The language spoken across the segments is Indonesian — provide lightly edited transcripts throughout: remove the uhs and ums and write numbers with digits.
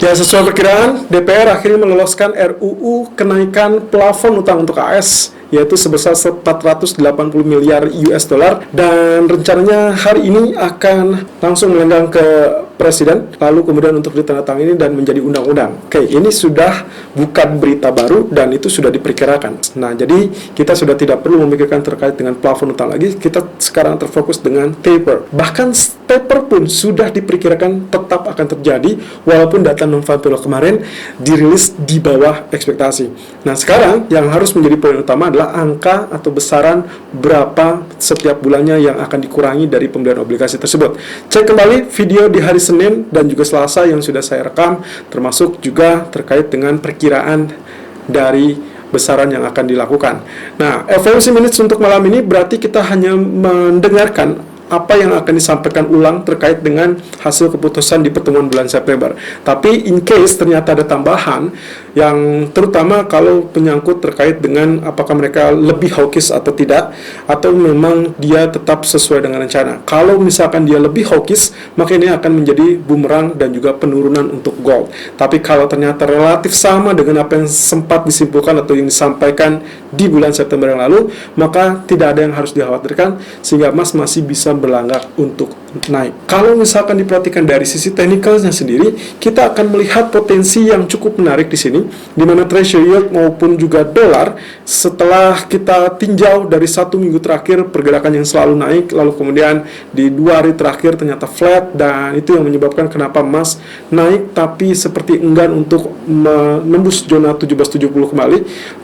Ya, sesuai perkiraan, DPR akhirnya meloloskan RUU kenaikan plafon utang untuk AS, yaitu sebesar 480 miliar US dollar, dan rencananya hari ini akan langsung melenggang ke Presiden, lalu kemudian untuk ditandatangani dan menjadi undang-undang. Oke, ini sudah bukan berita baru dan itu sudah diperkirakan. Nah, jadi kita sudah tidak perlu memikirkan terkait dengan plafon utang lagi, kita sekarang terfokus dengan taper. Bahkan taper pun sudah diperkirakan tetap akan terjadi, walaupun data non-farm kemarin dirilis di bawah ekspektasi. Nah, sekarang yang harus menjadi poin utama adalah angka atau besaran berapa setiap bulannya yang akan dikurangi dari pembelian obligasi tersebut. Cek kembali video di hari Senin dan juga Selasa yang sudah saya rekam, termasuk juga terkait dengan perkiraan dari besaran yang akan dilakukan. Nah, FOMC Minutes untuk malam ini berarti kita hanya mendengarkan apa yang akan disampaikan ulang terkait dengan hasil keputusan di pertemuan bulan September. Tapi in case ternyata ada tambahan, yang terutama kalau penyangkut terkait dengan apakah mereka lebih hawkish atau tidak, atau memang dia tetap sesuai dengan rencana. Kalau misalkan dia lebih hawkish, maka ini akan menjadi bumerang dan juga penurunan untuk gold. Tapi kalau ternyata relatif sama dengan apa yang sempat disimpulkan atau yang disampaikan di bulan September yang lalu, maka tidak ada yang harus dikhawatirkan, sehingga emas masih bisa berlangak untuk naik. Kalau misalkan diperhatikan dari sisi teknikalnya sendiri, kita akan melihat potensi yang cukup menarik di sini, di mana treasury yield maupun juga dolar setelah kita tinjau dari 1 minggu terakhir pergerakan yang selalu naik, lalu kemudian di 2 hari terakhir ternyata flat, dan itu yang menyebabkan kenapa emas naik tapi seperti enggan untuk menembus zona 1770 kembali,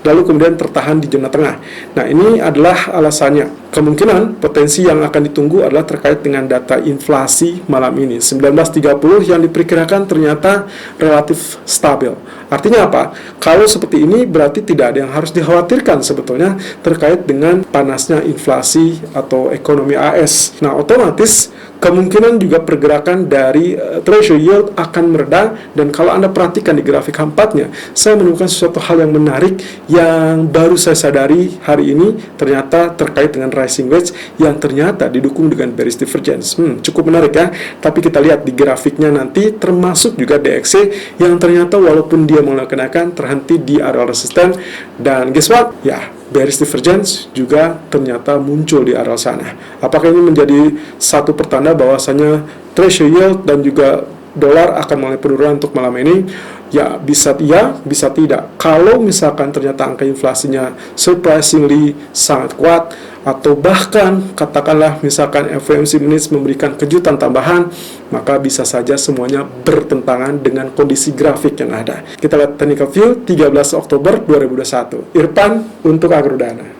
lalu kemudian tertahan di zona tengah. Nah, ini adalah alasannya. Kemungkinan potensi yang akan ditunggu adalah terkait dengan data inflasi malam ini. 1930 yang diperkirakan ternyata relatif stabil. Artinya apa? Kalau seperti ini berarti tidak ada yang harus dikhawatirkan sebetulnya terkait dengan panasnya inflasi atau ekonomi AS. Nah, otomatis kemungkinan juga pergerakan dari treasury yield akan mereda, dan kalau Anda perhatikan di grafik H4-nya, saya menemukan sesuatu hal yang menarik yang baru saya sadari hari ini, ternyata terkait dengan rising wedge yang ternyata didukung dengan bearish divergence. Cukup menarik ya, tapi kita lihat di grafiknya nanti, termasuk juga DXY yang ternyata walaupun dia mulai kenaikan terhenti di area resisten, dan guess what? Ya, bearish divergence juga ternyata muncul di area sana. Apakah ini menjadi satu pertanda bahwasanya treasury yield dan juga dolar akan mulai penurunan untuk malam ini? Ya, bisa tidak. Kalau misalkan ternyata angka inflasinya surprisingly sangat kuat, atau bahkan katakanlah misalkan FOMC Minutes memberikan kejutan tambahan, maka bisa saja semuanya bertentangan dengan kondisi grafik yang ada. Kita lihat technical view 13 Oktober 2021. Irfan untuk Agrodana.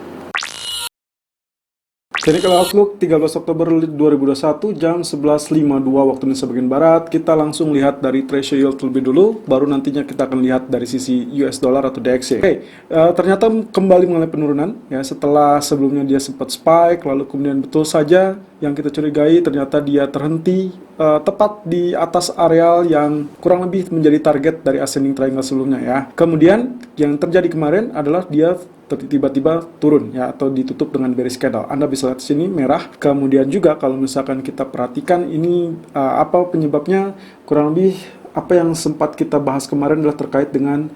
Jadi kalau outlook 13 Oktober 2021 jam 11.52 waktu Indonesia bagian Barat, kita langsung lihat dari treasury yield terlebih dulu, baru nantinya kita akan lihat dari sisi US dollar atau DXY. Ternyata kembali mengalami penurunan ya, setelah sebelumnya dia sempat spike, lalu kemudian betul saja yang kita curigai ternyata dia terhenti tepat di atas areal yang kurang lebih menjadi target dari ascending triangle sebelumnya ya. Kemudian yang terjadi kemarin adalah dia tiba-tiba turun ya, atau ditutup dengan bearish candle. Anda bisa lihat sini merah. Kemudian juga kalau misalkan kita perhatikan ini apa penyebabnya, kurang lebih apa yang sempat kita bahas kemarin adalah terkait dengan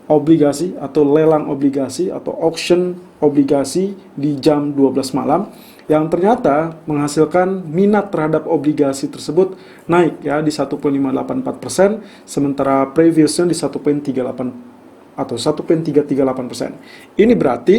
obligasi atau lelang obligasi atau auction obligasi di jam 12 malam yang ternyata menghasilkan minat terhadap obligasi tersebut naik ya di 1,584%, sementara previousnya di 1,38 atau 1,338%. Ini berarti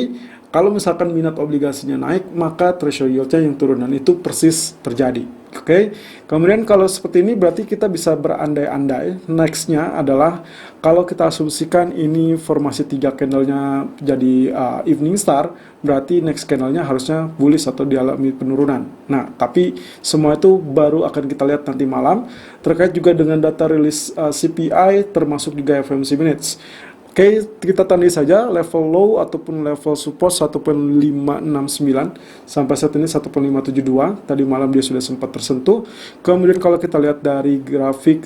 kalau misalkan minat obligasinya naik, maka treasury yield-nya yang turun, dan itu persis terjadi. Oke. Kemudian kalau seperti ini berarti kita bisa berandai-andai. Next-nya adalah kalau kita asumsikan ini formasi 3 candle-nya jadi evening star, berarti next candle-nya harusnya bullish atau dialami penurunan. Nah, tapi semua itu baru akan kita lihat nanti malam, terkait juga dengan data rilis CPI termasuk juga FOMC Minutes. Oke, kita tandai saja level low ataupun level support 1.569 sampai saat ini 1.572. Tadi malam dia sudah sempat tersentuh. Kemudian kalau kita lihat dari grafik,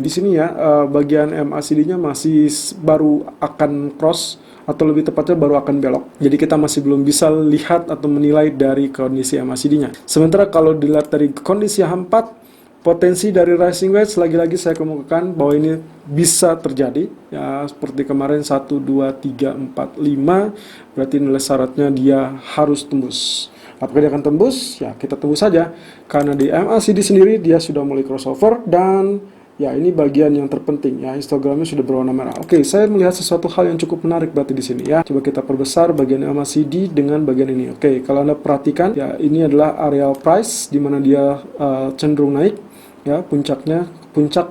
di sini ya, bagian MACD-nya masih baru akan cross, atau lebih tepatnya baru akan belok. Jadi kita masih belum bisa lihat atau menilai dari kondisi MACD-nya. Sementara kalau dilihat dari kondisi H4, Potensi dari rising wedge lagi-lagi saya kemukakan bahwa ini bisa terjadi ya, seperti kemarin 1 2 3 4 5, berarti nilai syaratnya dia harus tembus. Apakah dia akan tembus? Ya, kita tunggu saja. Karena di MACD sendiri dia sudah mulai crossover dan ya ini bagian yang terpenting ya, histogramnya sudah berwarna merah. Oke, saya melihat sesuatu hal yang cukup menarik berarti di sini ya. Coba kita perbesar bagian MACD dengan bagian ini. Oke, kalau Anda perhatikan ya, ini adalah areal price di mana dia cenderung naik ya, puncak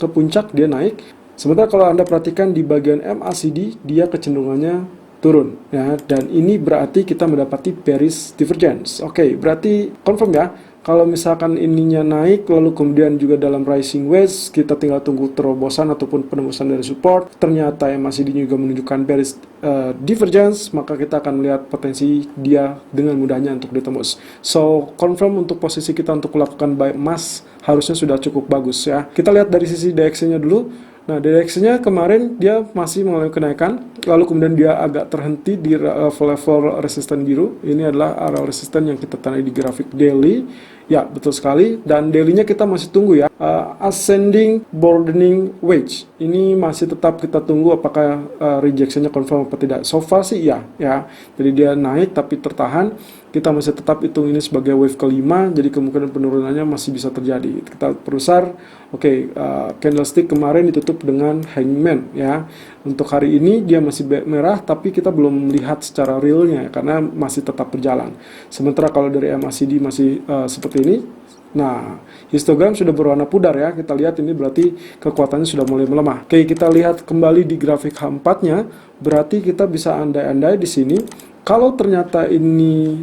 ke puncak dia naik. Sementara kalau Anda perhatikan di bagian MACD dia kecenderungannya turun ya, dan ini berarti kita mendapati bearish divergence. Oke, berarti confirm ya. Kalau misalkan ininya naik, lalu kemudian juga dalam rising wedge, kita tinggal tunggu terobosan ataupun penembusan dari support, ternyata MACD juga menunjukkan bearish divergence, maka kita akan melihat potensi dia dengan mudahnya untuk ditembus. So, confirm untuk posisi kita untuk melakukan buy emas harusnya sudah cukup bagus ya. Kita lihat dari sisi DXY-nya dulu. Nah, DXY-nya kemarin dia masih mengalami kenaikan, lalu kemudian dia agak terhenti di level resisten biru. Ini adalah area resisten yang kita tandai di grafik daily. Ya, betul sekali. Dan daily-nya kita masih tunggu ya. Ascending broadening wedge. Ini masih tetap kita tunggu apakah rejection-nya confirm atau tidak. So far sih ya. Jadi dia naik tapi tertahan. Kita masih tetap hitung ini sebagai wave kelima, jadi kemungkinan penurunannya masih bisa terjadi. Kita perbesar. Oke, candlestick kemarin ditutup dengan hangman ya. Untuk hari ini dia masih merah, tapi kita belum melihat secara realnya karena masih tetap berjalan. Sementara kalau dari MACD masih seperti ini. Nah, histogram sudah berwarna pudar ya. Kita lihat ini berarti kekuatannya sudah mulai melemah. Oke, kita lihat kembali di grafik H4-nya, berarti kita bisa andai-andai di sini. Kalau ternyata ini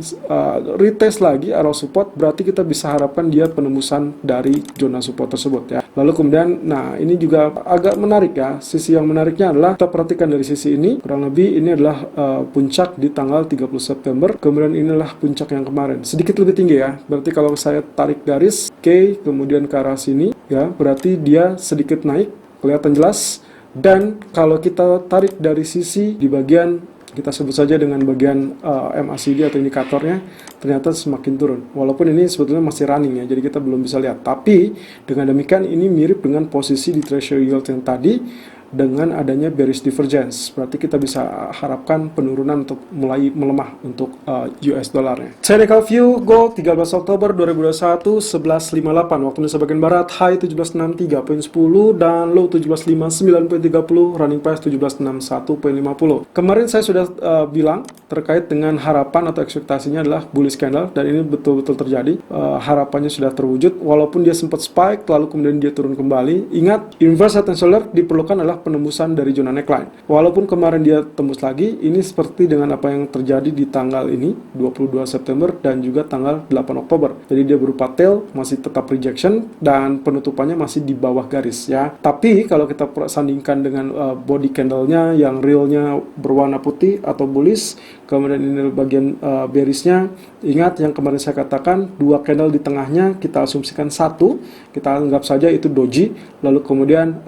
retest lagi area support, berarti kita bisa harapkan dia penembusan dari zona support tersebut ya. Lalu kemudian, nah ini juga agak menarik ya. Sisi yang menariknya adalah kita perhatikan dari sisi ini, kurang lebih ini adalah puncak di tanggal 30 September. Kemudian inilah puncak yang kemarin, sedikit lebih tinggi ya. Berarti kalau saya tarik garis K kemudian ke arah sini ya, berarti dia sedikit naik, kelihatan jelas. Dan kalau kita tarik dari sisi di bagian, kita sebut saja dengan bagian MACD atau indikatornya, ternyata semakin turun. Walaupun ini sebetulnya masih running ya, jadi kita belum bisa lihat. Tapi dengan demikian ini mirip dengan posisi di treasury yield yang tadi dengan adanya bearish divergence. Berarti kita bisa harapkan penurunan untuk mulai melemah untuk US dollarnya. Technical view gold 13 Oktober 2021 11.58 waktu Indonesia bagian barat, high 1763.10 dan low 1759.30, running price 1761.50. Kemarin saya sudah bilang terkait dengan harapan atau ekspektasinya adalah bullish candle, dan ini betul-betul terjadi. Harapannya sudah terwujud walaupun dia sempat spike lalu kemudian dia turun kembali. Ingat, inverse head and shoulder diperlukan adalah penembusan dari zona neckline. Walaupun kemarin dia tembus lagi, ini seperti dengan apa yang terjadi di tanggal ini 22 September dan juga tanggal 8 Oktober. Jadi dia berupa tail, masih tetap rejection dan penutupannya masih di bawah garis ya. Tapi kalau kita sandingkan dengan body candle-nya yang realnya berwarna putih atau bullish, kemudian ini bagian bearishnya, ingat yang kemarin saya katakan, dua candle di tengahnya kita asumsikan satu, kita anggap saja itu doji, lalu kemudian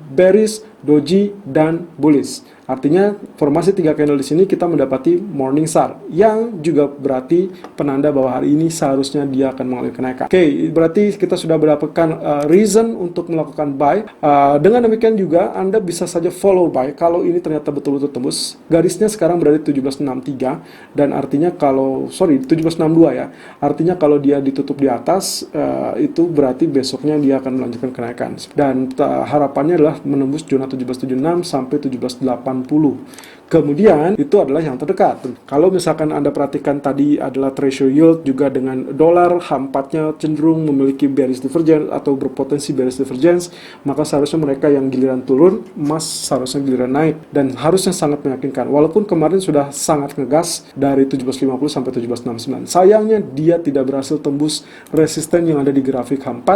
bearish, doji, dan bullish. Artinya formasi 3 candle di sini kita mendapati morning star yang juga berarti penanda bahwa hari ini seharusnya dia akan mengalami kenaikan. Oke, berarti kita sudah mendapatkan reason untuk melakukan buy. Dengan demikian juga Anda bisa saja follow buy kalau ini ternyata betul-betul tembus. Garisnya sekarang berada di 1763 dan artinya 1762 ya. Artinya kalau dia ditutup di atas itu berarti besoknya dia akan melanjutkan kenaikan. Dan harapannya adalah menembus zona 1776 sampai 1780. Kemudian itu adalah yang terdekat. Kalau misalkan Anda perhatikan tadi adalah treasury yield juga dengan dolar, H4-nya cenderung memiliki bearish divergence atau berpotensi bearish divergence, maka seharusnya mereka yang giliran turun, emas seharusnya giliran naik dan harusnya sangat meyakinkan. Walaupun kemarin sudah sangat ngegas dari 1750 sampai 1769. Sayangnya dia tidak berhasil tembus resisten yang ada di grafik H4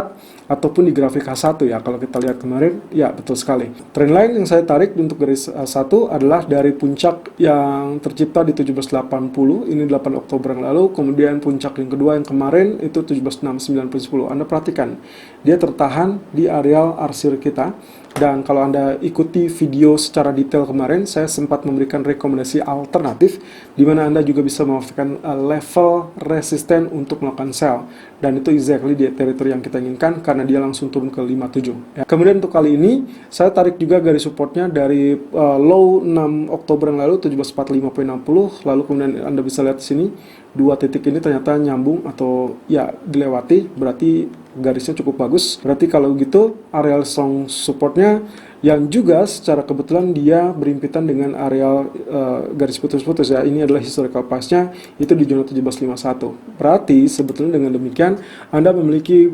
ataupun di grafik H1 ya. Kalau kita lihat kemarin, ya betul sekali. Trendline yang saya tarik untuk garis H1 adalah dari puncak yang tercipta di 1780, ini 8 Oktober yang lalu. Kemudian puncak yang kedua yang kemarin itu 1769 per 10. Anda perhatikan, dia tertahan di areal arsir kita. Dan kalau Anda ikuti video secara detail kemarin, saya sempat memberikan rekomendasi alternatif di mana Anda juga bisa memanfaatkan level resisten untuk melakukan sell. Dan itu exactly di teritori yang kita inginkan karena dia langsung turun ke 57. Ya. Kemudian untuk kali ini, saya tarik juga garis supportnya dari low 6 Oktober yang lalu 1745.60, lalu kemudian Anda bisa lihat di sini dua titik ini ternyata nyambung atau ya dilewati, berarti garisnya cukup bagus. Berarti kalau gitu areal strong supportnya yang juga secara kebetulan dia berimpitan dengan areal garis putus-putus ya. Ini adalah historical price-nya itu di zona 1751. Berarti sebetulnya dengan demikian Anda memiliki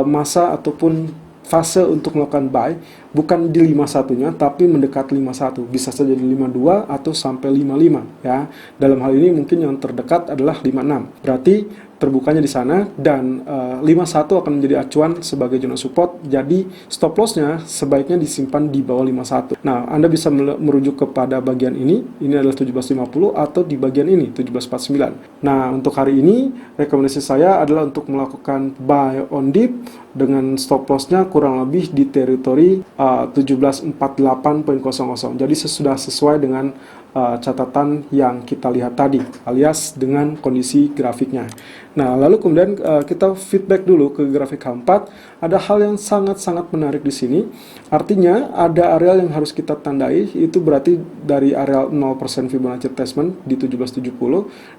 masa ataupun fase untuk melakukan buy bukan di 51-nya tapi mendekat 51, bisa saja di 52 atau sampai 55 ya. Dalam hal ini mungkin yang terdekat adalah 56. Berarti terbukanya di sana dan 51 akan menjadi acuan sebagai zona support. Jadi stop loss-nya sebaiknya disimpan di bawah 51. Nah, Anda bisa merujuk kepada bagian ini adalah 1750 atau di bagian ini 1749. Nah, untuk hari ini rekomendasi saya adalah untuk melakukan buy on dip dengan stop loss-nya kurang lebih di teritori 1748.00. Jadi sudah sesuai dengan catatan yang kita lihat tadi, alias dengan kondisi grafiknya. Nah, lalu kemudian kita feedback dulu ke grafik H4. Ada hal yang sangat-sangat menarik di sini. Artinya ada areal yang harus kita tandai, itu berarti dari areal 0% Fibonacci retracement di 1770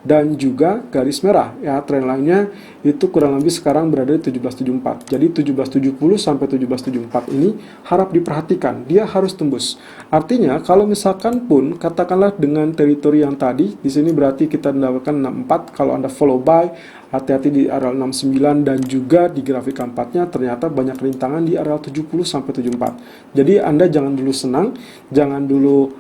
dan juga garis merah ya. Tren lainnya itu kurang lebih sekarang berada di 1774. Jadi 1770 sampai 1774 ini harap diperhatikan, dia harus tembus. Artinya kalau misalkan pun katakanlah dengan teritori yang tadi, di sini berarti kita mendapatkan 64. Kalau Anda follow buy, hati-hati di areal 69 dan juga di grafik keempatnya ternyata banyak rintangan di areal 70 sampai 74. Jadi Anda jangan dulu senang, jangan dulu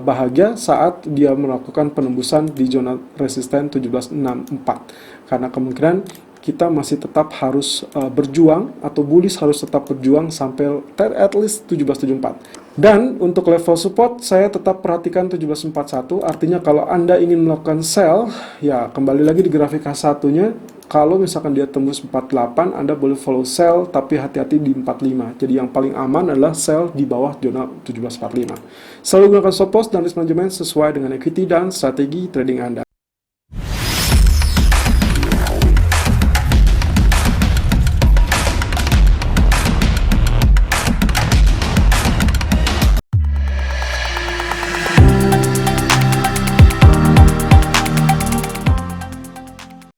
bahagia saat dia melakukan penembusan di zona resisten 1764. Karena kemungkinan kita masih tetap harus berjuang atau bullish harus tetap berjuang sampai at least 1774. Dan untuk level support saya tetap perhatikan 1741. Artinya kalau Anda ingin melakukan sell, ya kembali lagi di grafik H1-nya, kalau misalkan dia tembus 48, Anda boleh follow sell tapi hati-hati di 45. Jadi yang paling aman adalah sell di bawah zona 1745. Selalu gunakan stop loss dan risk management sesuai dengan equity dan strategi trading Anda.